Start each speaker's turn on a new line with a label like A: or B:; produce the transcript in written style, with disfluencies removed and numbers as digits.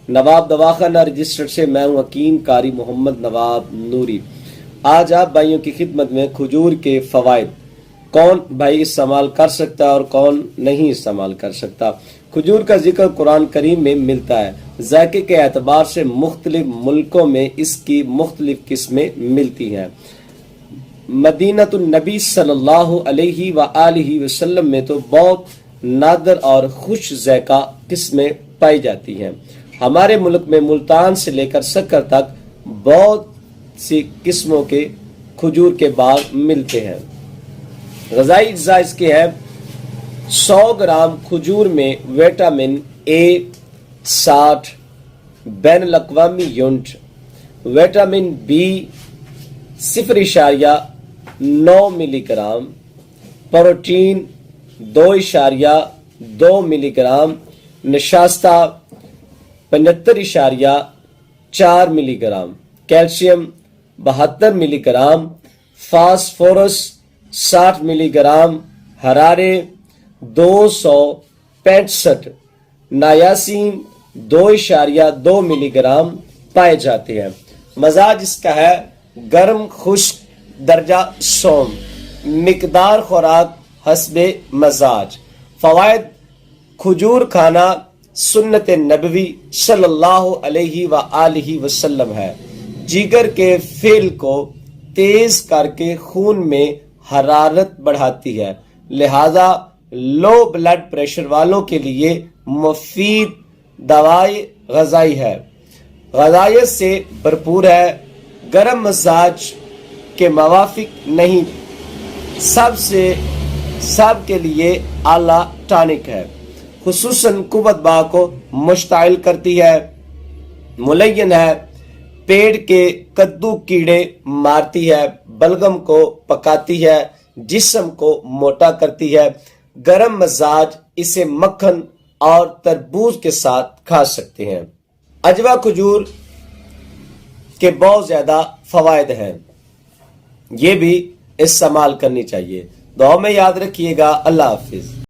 A: نواب دواخانہ registered سے میں ہوں حکیم قاری محمد نواب نوری۔ آج آپ بھائیوں کی خدمت میں کھجور کے فوائد، کون بھائی استعمال کر سکتا ہے اور کون نہیں استعمال کر سکتا۔ کھجور کا ذکر قرآن کریم میں ملتا ہے۔ ذائقے کے اعتبار سے مختلف ملکوں میں اس کی مختلف قسمیں ملتی ہیں۔ مدینہ النبی صلی اللہ علیہ وآلہ وسلم میں تو بہت نادر اور خوش ذائقہ قسمیں پائی جاتی ہیں۔ ہمارے ملک میں ملتان سے لے کر سکر تک بہت سی قسموں کے کھجور کے باغ ملتے ہیں۔ غذائی اجزاء اس کے ہیں: 100 گرام کھجور میں وٹامن اے 60 بین الاقوامی یونٹ، وٹامن بی 0.9 ملی گرام، پروٹین 2.2 ملی گرام، نشاستہ 75.4 ملی گرام، کیلشیم 72 ملی گرام، فاسفورس 60 ملی گرام، حرارے 265، نایاسین 2.2 ملی گرام پائے جاتے ہیں۔ مزاج اس کا ہے گرم خشک، درجہ سوم، مقدار خوراک حسب مزاج۔ فوائد: کھجور کھانا سنت نبوی صلی اللہ علیہ وآلہ وسلم ہے۔ جگر کے فعل کو تیز کر کے خون میں حرارت بڑھاتی ہے، لہذا لو بلڈ پریشر والوں کے لیے مفید دوائی غذائی ہے۔ غذائیت سے بھرپور ہے، گرم مزاج کے موافق نہیں، سب کے لیے اعلیٰ ٹانک ہے، خصوصاً قوت بہ کو مشتعل کرتی ہے، ملین ہے، پیٹ کے کدو کیڑے مارتی ہے، بلغم کو پکاتی ہے، جسم کو موٹا کرتی ہے۔ گرم مزاج اسے مکھن اور تربوز کے ساتھ کھا سکتے ہیں۔ عجوہ کھجور کے بہت زیادہ فوائد ہیں، یہ بھی استعمال کرنی چاہیے۔ دعا میں یاد رکھیے گا۔ اللہ حافظ۔